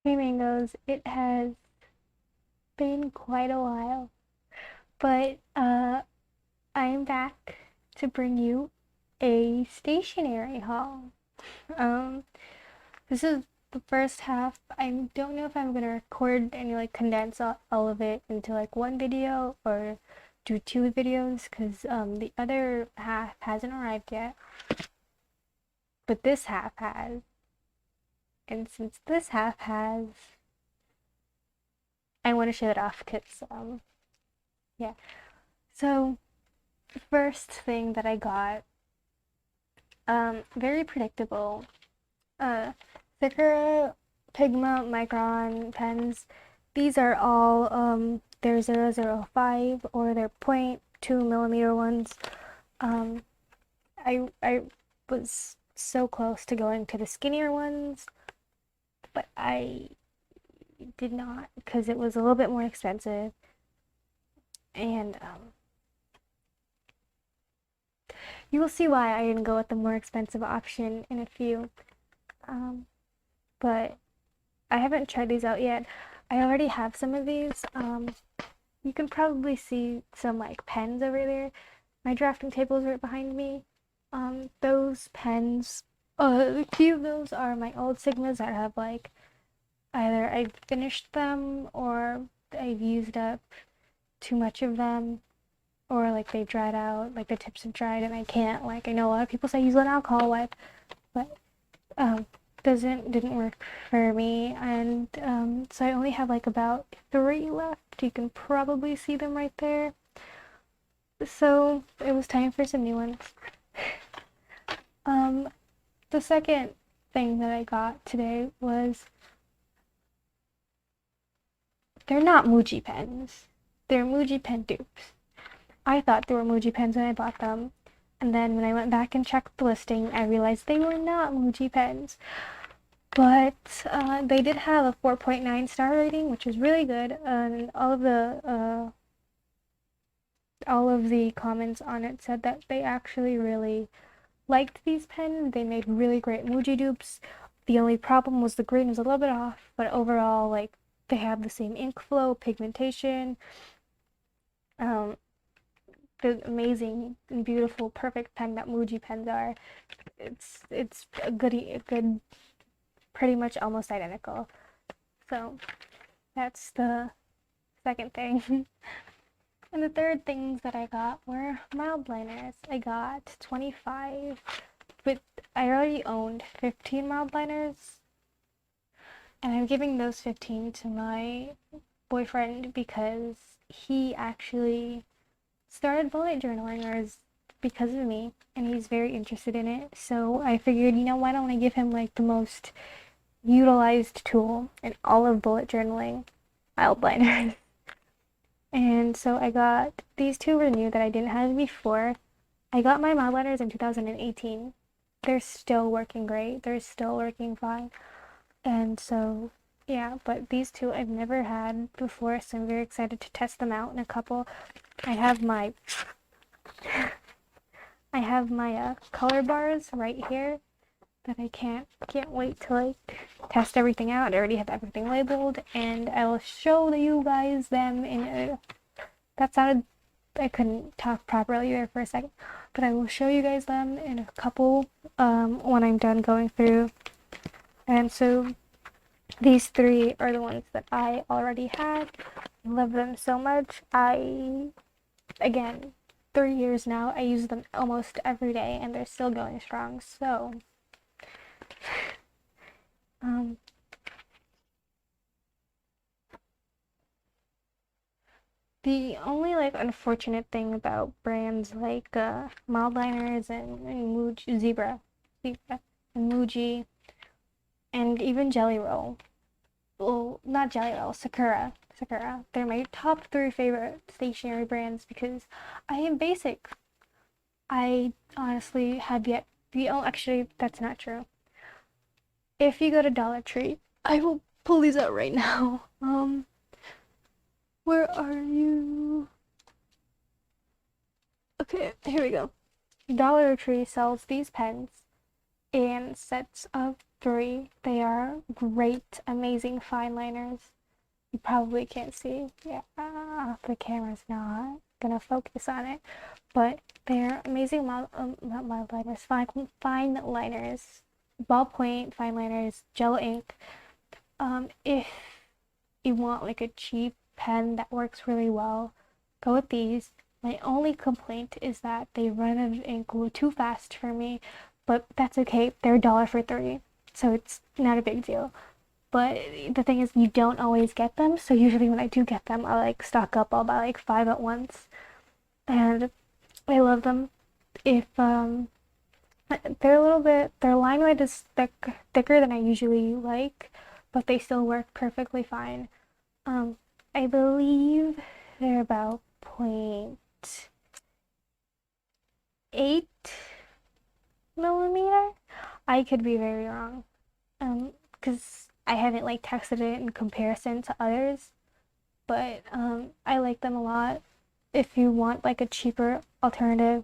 Hey Mangoes, it has been quite a while, but I am back to bring you a stationery haul. Um, this is the first half. I don't know if I'm gonna record and like condense all of it into like one video or do two videos because the other half hasn't arrived yet, but this half has. And since this half has, I want to show it off because yeah. So first thing that I got, very predictable. Uh, Sakura Pigma Micron pens. These are all their 005 or their 0.2 millimeter ones. Um, I was so close to going to the skinnier ones, but I did not because it was a little bit more expensive. And you will see why I didn't go with the more expensive option in a few. Um, but I haven't tried these out yet. I already have some of these. You can probably see some like pens over there. My drafting table is right behind me. Those pens, a few of those are my old Sigmas that have like either I've finished them or I've used up too much of them, or like they've dried out, like the tips have dried and I can't. Like I know a lot of people say use an alcohol wipe, but um, didn't work for me, and so I only have like about three left. You can probably see them right there. So it was time for some new ones. Um, the second thing that I got today was they're not Muji pens. They're Muji pen dupes. I thought they were Muji pens when I bought them, and then when I went back and checked the listing, I realized they were not Muji pens. But they did have a 4.9 star rating, which is really good. And all of the comments on it said that they actually really liked these pens. They made really great Muji dupes. The only problem was the green was a little bit off, but overall, like they have the same ink flow, pigmentation, um, the amazing and beautiful, perfect pen that Muji pens are. It's a good, pretty much almost identical. So that's the second thing. And the third things that I got were mild liners. I got 25, but I already owned 15 mild liners, and I'm giving those 15 to my boyfriend because he actually started bullet journaling or is because of me, and he's very interested in it. So I figured, why don't I give him like the most utilized tool in all of bullet journaling, mild liners. And so I got these two were new that I didn't have before. I got my mild liners in 2018. They're still working great. They're still working fine. And so, yeah, but these two I've never had before, so I'm very excited to test them out in a couple. I have my color bars right here that I can't wait to like test everything out. I already have everything labeled, and I will show you guys them in a, that sounded I couldn't talk properly there for a second, but I will show you guys them in a couple when I'm done going through. And so these three are the ones that I already had. I love them so much. Again, 3 years now, I use them almost every day and they're still going strong. So um, the only like unfortunate thing about brands like Mildliners and Muji, Zebra and Muji, and even Jelly Roll. Well, not Jelly Roll, Sakura. They're my top three favorite stationery brands because I am basic. I honestly have yet. Oh, actually, that's not true. If you go to Dollar Tree, I will pull these out right now. Where are you? Okay, here we go. Dollar Tree sells these pens in sets of 3. They are great, amazing fine liners. You probably can't see. Yeah, the camera's not gonna focus on it, but they're amazing not mild liners, fine liners, ballpoint fine liners, gel ink. If you want like a cheap pen that works really well, go with these. My only complaint is that they run out of ink too fast for me, but that's okay. They're $1 for 3, so it's not a big deal. But the thing is, you don't always get them, so usually when I do get them, I like stock up. I'll buy like 5 at once, and I love them. If they're a little bit, their line weight is thicker than I usually like, but they still work perfectly fine. I believe they're about 0.8 millimeter. I could be very wrong. Because I haven't like tested it in comparison to others, but I like them a lot. If you want like a cheaper alternative,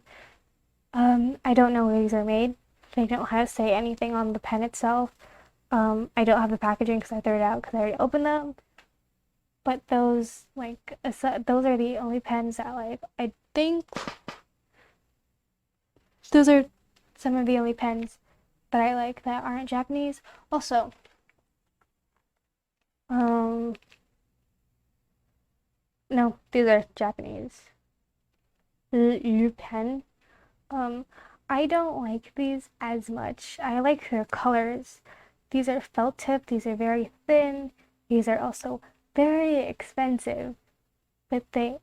I don't know where these are made. They don't have say anything on the pen itself. I don't have the packaging because I threw it out because I already opened them. But those like those are the only pens that like I think those are some of the only pens that I like that aren't Japanese. Also, no, these are Japanese. Le pen. I don't like these as much. I like their colors. These are felt tip. These are very thin. These are also very expensive, but they're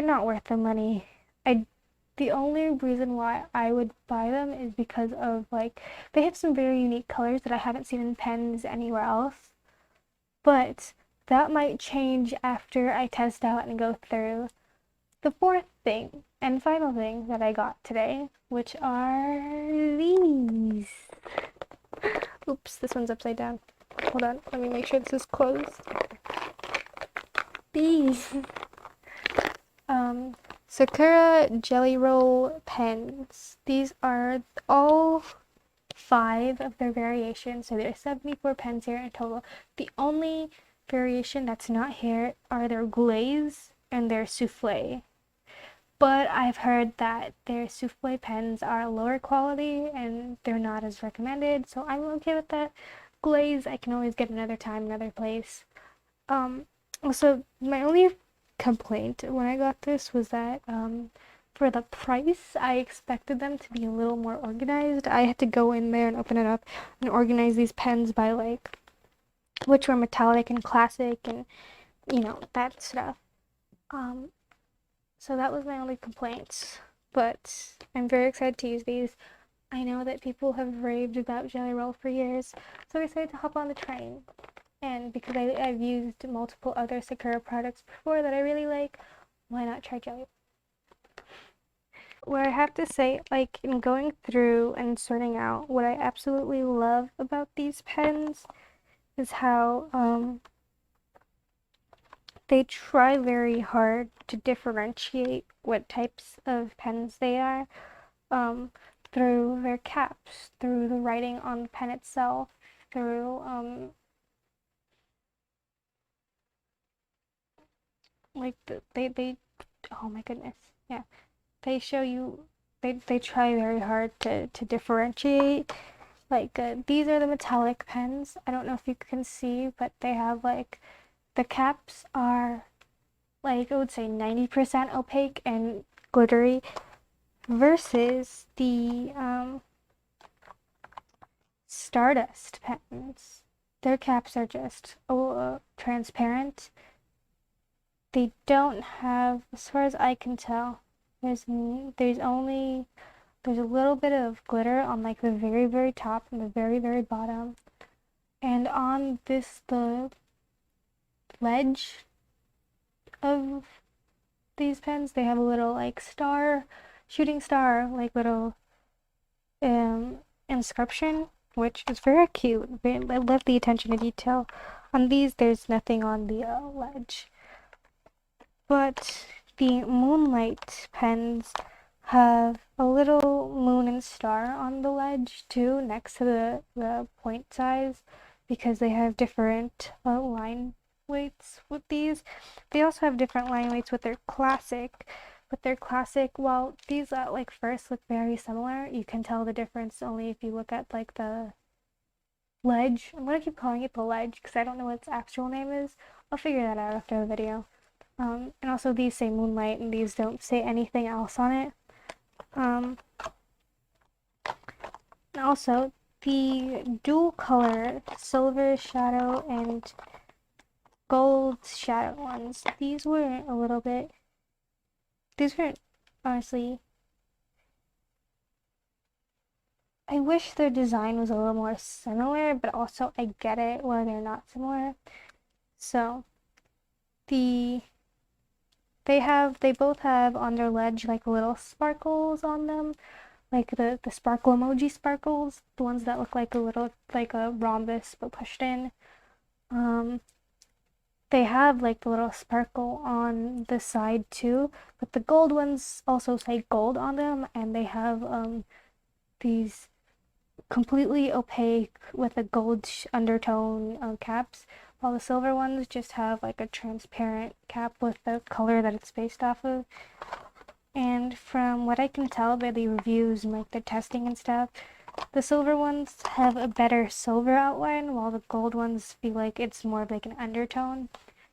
not worth the money. The only reason why I would buy them is because of like they have some very unique colors that I haven't seen in pens anywhere else. But that might change after I test out and go through the fourth thing and final thing that I got today, which are these. Oops, this one's upside down. Hold on, let me make sure this is closed. These. Sakura Jelly Roll pens. These are all 5 of their variations, so there's 74 pens here in total. The only variation that's not here are their glaze and their souffle. But I've heard that their souffle pens are lower quality and they're not as recommended, so I'm okay with that. Glaze I can always get another time, another place. Also, my only complaint when I got this was that for the price, I expected them to be a little more organized. I had to go in there and open it up and organize these pens by like which were metallic and classic and that stuff. So that was my only complaint. But I'm very excited to use these. I know that people have raved about Jelly Roll for years, so I decided to hop on the train. And because I've used multiple other Sakura products before that I really like, why not try Jelly? Where I have to say, like, in going through and sorting out, what I absolutely love about these pens is how they try very hard to differentiate what types of pens they are through their caps, through the writing on the pen itself, through like they oh my goodness, yeah, they show you they try very hard to differentiate. Like these are the metallic pens. I don't know if you can see, but they have like the caps are like I would say 90% opaque and glittery versus the Stardust pens. Their caps are just transparent. They don't have, as far as I can tell, there's only there's a little bit of glitter on like the very very top and the very very bottom, and on the ledge of these pens they have a little like shooting star like little inscription, which is very cute. I love the attention to detail. On these there's nothing on the ledge. But the Moonlight pens have a little moon and star on the ledge too, next to the point size, because they have different line weights with these. They also have different line weights with their classic. With their classic, while these at like first look very similar, you can tell the difference only if you look at like the ledge. I'm gonna keep calling it the ledge because I don't know what its actual name is. I'll figure that out after the video. And also these say moonlight and these don't say anything else on it. And also the dual color silver shadow and gold shadow ones, these were a little bit, these weren't honestly, I wish their design was a little more similar, but also I get it where they're not similar. So the they both have on their ledge like little sparkles on them, like the sparkle emoji sparkles, the ones that look like a little like a rhombus but pushed in. They have like the little sparkle on the side too, but the gold ones also say gold on them, and they have these completely opaque with a gold undertone caps, while the silver ones just have like a transparent cap with the color that it's based off of. And from what I can tell by the reviews and like the testing and stuff, the silver ones have a better silver outline, while the gold ones feel like it's more of like an undertone.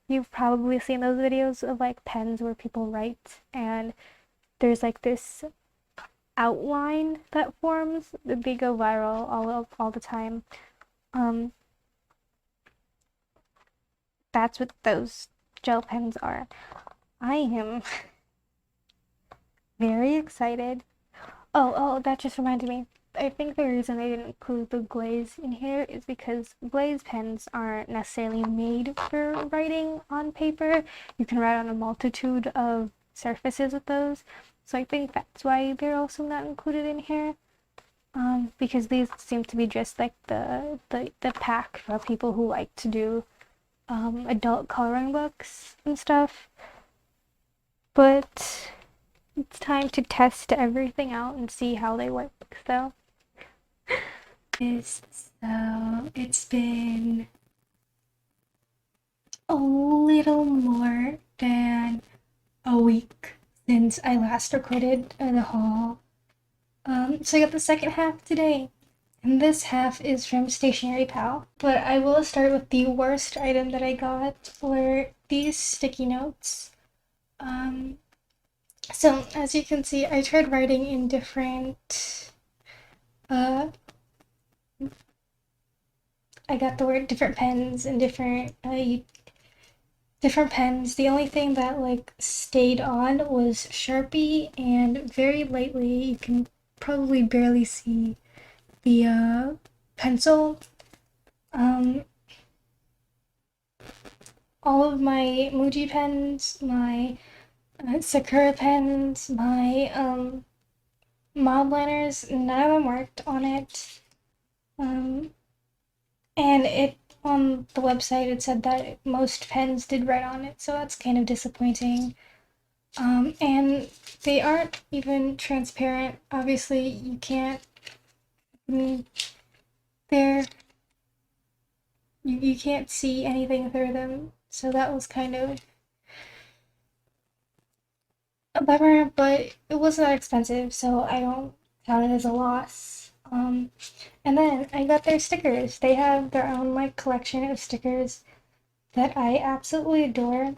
You've probably seen those videos of like pens where people write and there's like this outline that forms. They go viral all the time. That's what those gel pens are. I am very excited. Oh, that just reminded me. I think the reason I didn't include the glaze in here is because glaze pens aren't necessarily made for writing on paper. You can write on a multitude of surfaces with those. So I think that's why they're also not included in here. Because these seem to be just like the pack for people who like to do adult coloring books and stuff. But it's time to test everything out and see how they work. So it's been a little more than a week since I last recorded the haul. So I got the second half today, and this half is from Stationery Pal. But I will start with the worst item that I got for these sticky notes. So as you can see, I tried writing in different I got the word different pens and different pens. The only thing that like stayed on was Sharpie, and very lightly you can probably barely see the pencil. All of my Muji pens, my Sakura pens, my mod liners, none of them worked on it. And it on the website it said that most pens did write on it, so that's kind of disappointing. And they aren't even transparent. Obviously, you can't. I mean, they're you can't see anything through them, so that was kind of a bummer. But it wasn't that expensive, so I don't count it as a loss. And then I got their stickers. They have their own like collection of stickers that I absolutely adore.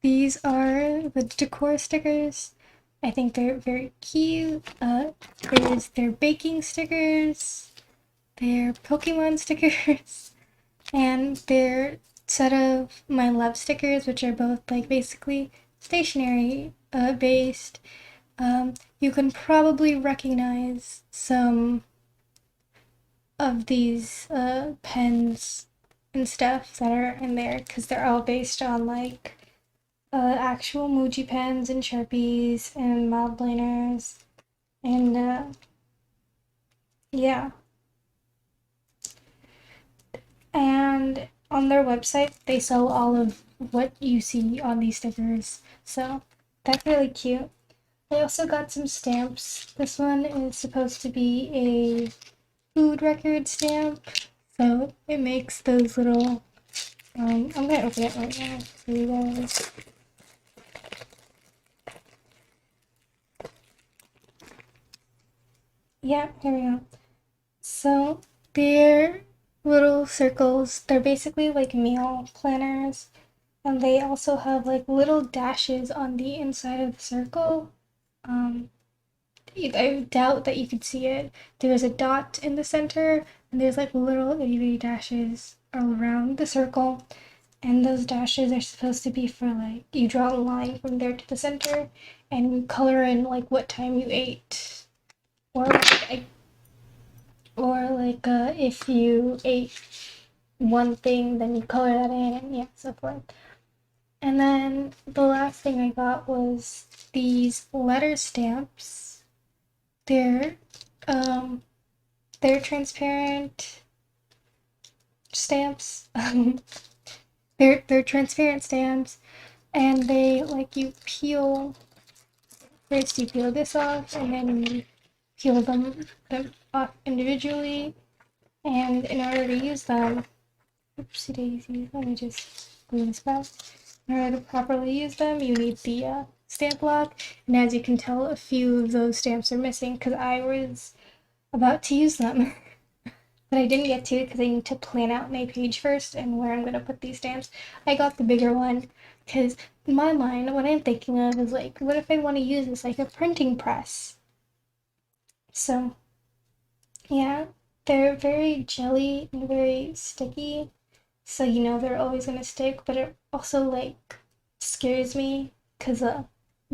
These are the decor stickers. I think they're very cute. There's their baking stickers, their Pokemon stickers, and their set of my love stickers, which are both like basically stationery based. You can probably recognize some of these pens and stuff that are in there because they're all based on like actual Muji pens and Sharpies and mild liners, and yeah. And on their website, they sell all of what you see on these stickers, so that's really cute. I also got some stamps. This one is supposed to be a food record stamp, so it makes those little. I'm gonna open it right now for you guys. Yeah, here we go. So they're little circles. They're basically like meal planners, and they also have like little dashes on the inside of the circle. Um, I doubt that you could see it. There's a dot in the center, and there's like little itty bitty dashes all around the circle. And those dashes are supposed to be for like you draw a line from there to the center, and you color in like what time you ate, or if you ate one thing, then you color that in, and yeah, so forth. And then the last thing I got was these letter stamps. They're um they're transparent stamps. They're transparent stamps, and they like you peel. First, you peel this off, and then you peel them off individually. And in order to use them, oopsie daisy, let me just glue this back. In order to properly use them, you need the stamp block. And as you can tell, a few of those stamps are missing because I was about to use them. But I didn't get to because I need to plan out my page first and where I'm going to put these stamps. I got the bigger one because in my mind, what I'm thinking of is like, what if I want to use this like a printing press? So, yeah, they're very jelly and very sticky. So, you know, they're always going to stick, but it also like scares me because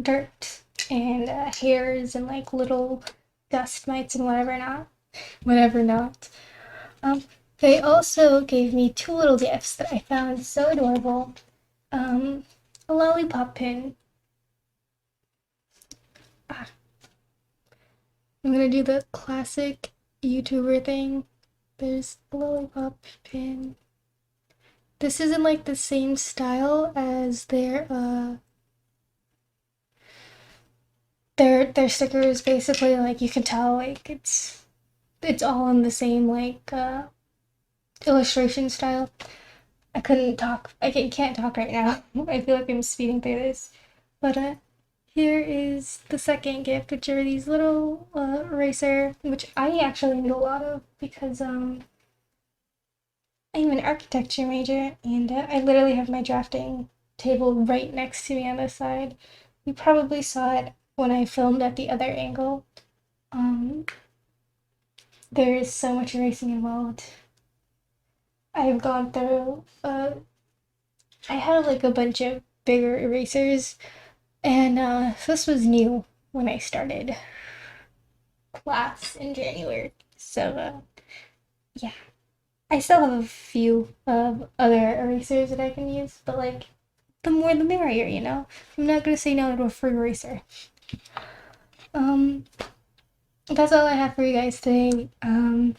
dirt and hairs and like little dust mites and whatever not. Um, they also gave me two little gifts that I found so adorable. A lollipop pin. Ah, I'm gonna do the classic YouTuber thing. There's a lollipop pin. This isn't like the same style as their stickers. Basically, like you can tell, like it's all in the same like illustration style. I couldn't talk. Can't talk right now. I feel like I'm speeding through this. But here is the second gift, which are these little eraser, which I actually need a lot of because I'm an architecture major and I literally have my drafting table right next to me on this side. You probably saw it when I filmed at the other angle. Um, there is so much erasing involved. I've gone through I had like a bunch of bigger erasers, and this was new when I started class in January. So yeah, I still have a few of other erasers that I can use, but like the more the merrier, you know. I'm not gonna say no to a free eraser. Um, that's all I have for you guys today. I'm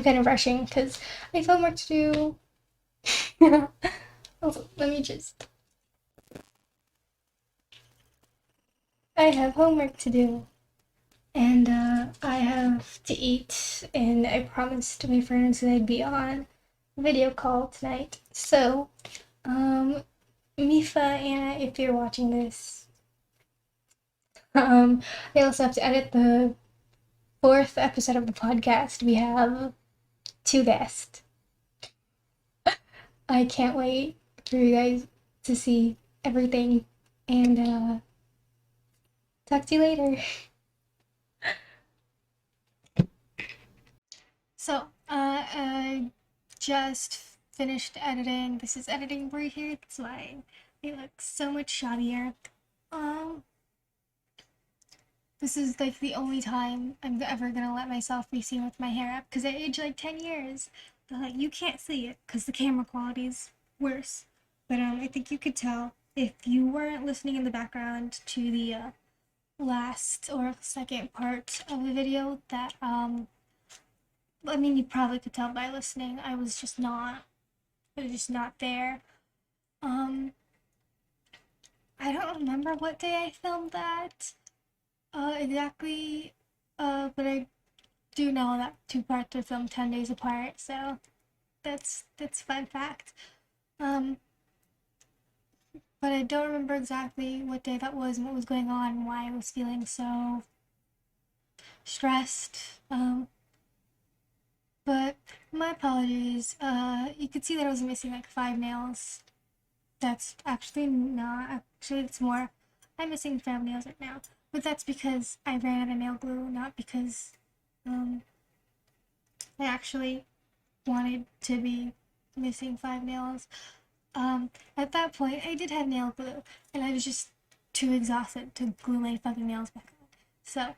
kind of rushing because I have homework to do. Also, let me just. I have homework to do. And I have to eat, and I promised my friends that I'd be on a video call tonight. So, Mifa, Anna, if you're watching this, I also have to edit the fourth episode of the podcast. We have two guests. I can't wait for you guys to see everything, and talk to you later. So, I just finished editing. This is editing Bree here. That's why it looks so much shoddier. Um, this is like the only time I'm ever gonna let myself be seen with my hair up because I aged like 10 years. But like, you can't see it because the camera quality is worse. But I think you could tell if you weren't listening in the background to the last or second part of the video that I mean, you probably could tell by listening. I was just not there. Um, I don't remember what day I filmed that exactly, but I do know that two parts are filmed 10 days apart, so that's fun fact. Um, but I don't remember exactly what day that was and what was going on and why I was feeling so stressed. But my apologies. You could see that I was missing like 5 nails. That's actually not. Actually, it's more. I'm missing 5 nails right now, but that's because I ran out of nail glue, not because um, I actually wanted to be missing 5 nails. At that point, I did have nail glue, and I was just too exhausted to glue my fucking nails back on. So,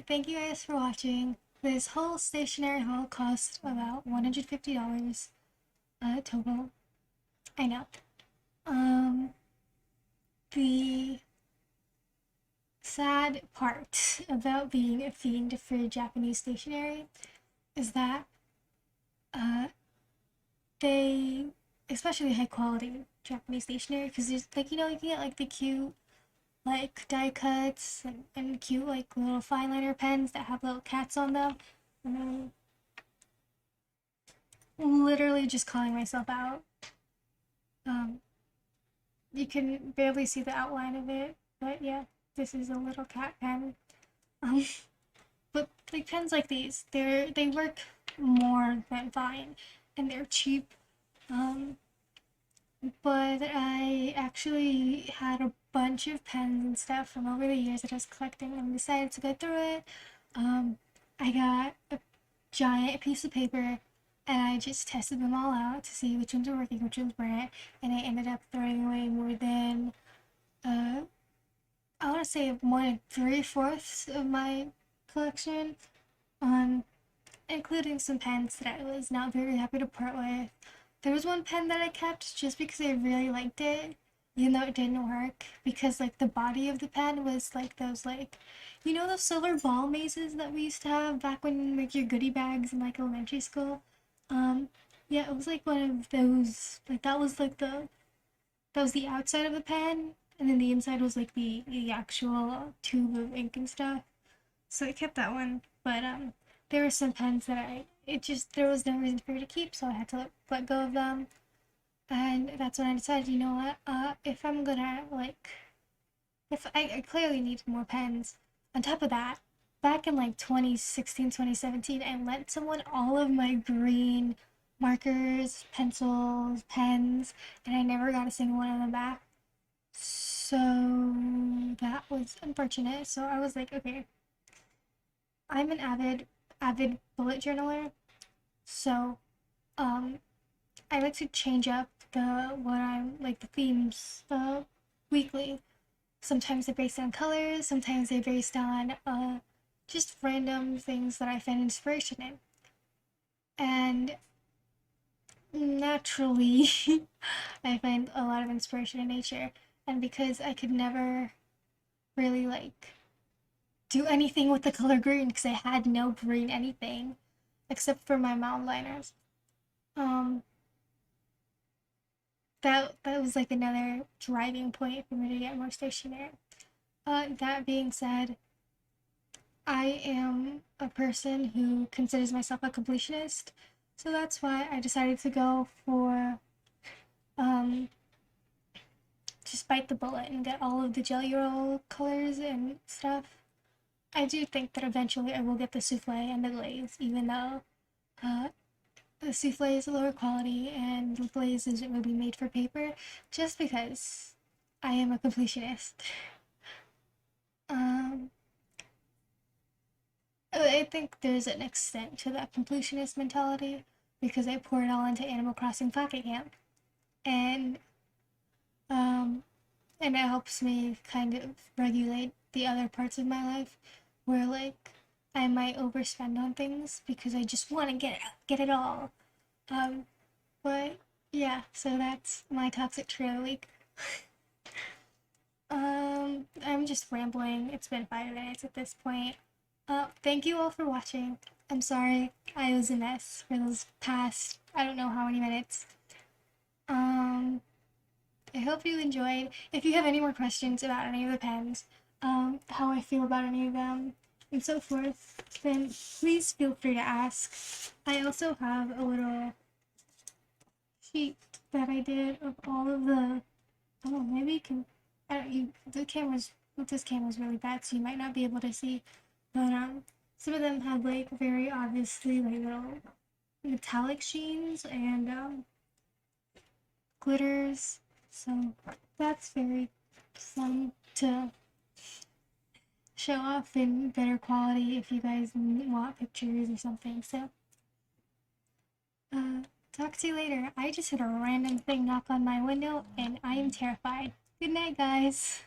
thank you guys for watching. This whole stationery haul cost about $150 total. I know. Um, the sad part about being a fiend for Japanese stationery is that uh, they, especially high quality Japanese stationery, because there's like, you know, you can get like the cute like die cuts and cute like little fine liner pens that have little cats on them. And I'm literally just calling myself out. Um, you can barely see the outline of it, but yeah, this is a little cat pen. Um, but like pens like these, they work more than fine, and they're cheap. Um, but I actually had a bunch of pens and stuff from over the years that I was collecting and decided to go through it. Um, I got a giant piece of paper and I just tested them all out to see which ones were working, which ones weren't, and I ended up throwing away more than, uh, I want to say more than 3/4 of my collection, um, including some pens that I was not very happy to part with. There was one pen that I kept just because I really liked it, even though it didn't work, because like the body of the pen was like those like, you know, those silver ball mazes that we used to have back when like your goodie bags in like elementary school. Um, yeah, it was like one of those. Like that was the outside of the pen, and then the inside was like the actual tube of ink and stuff. So I kept that one, but there were some pens that there was no reason for me to keep, so I had to let go of them. And that's when I decided, you know what, if I'm gonna like, if I clearly need more pens. On top of that, back in like 2016, 2017, I lent someone all of my green markers, pencils, pens, and I never got a single one of them back. So that was unfortunate. So I was like, okay, I'm an avid bullet journaler, so um I like to change up what I'm like the themes weekly. Sometimes they're based on colors, sometimes they're based on just random things that I find inspiration in. And naturally I find a lot of inspiration in nature. And because I could never really like do anything with the color green because I had no green anything except for my mountain liners. Um, that was like another driving point for me to get more stationery. That being said, I am a person who considers myself a completionist, so that's why I decided to go for um, just bite the bullet and get all of the Jelly Roll colors and stuff. I do think that eventually I will get the souffle and the glaze, even though uh, the souffle is a lower quality and the glaze isn't really made for paper, just because I am a completionist. Um, I think there's an extent to that completionist mentality because I pour it all into Animal Crossing Pocket Camp, and um, and it helps me kind of regulate the other parts of my life, where like I might overspend on things because I just want to get it all. Um, but yeah, so that's my toxic trio week. I'm just rambling. It's been 5 minutes at this point. Thank you all for watching. I'm sorry I was a mess for those past, I don't know how many minutes. Um, I hope you enjoyed. If you have any more questions about any of the pens, how I feel about any of them, and so forth, then please feel free to ask. I also have a little sheet that I did of all of the. Oh, maybe you can. I don't. This camera's really bad, so you might not be able to see. But some of them had like very obviously like little metallic sheens and glitters. So that's very fun to show off in better quality if you guys want pictures or something. So, talk to you later. I just had a random thing knock on my window and I am terrified. Good night, guys.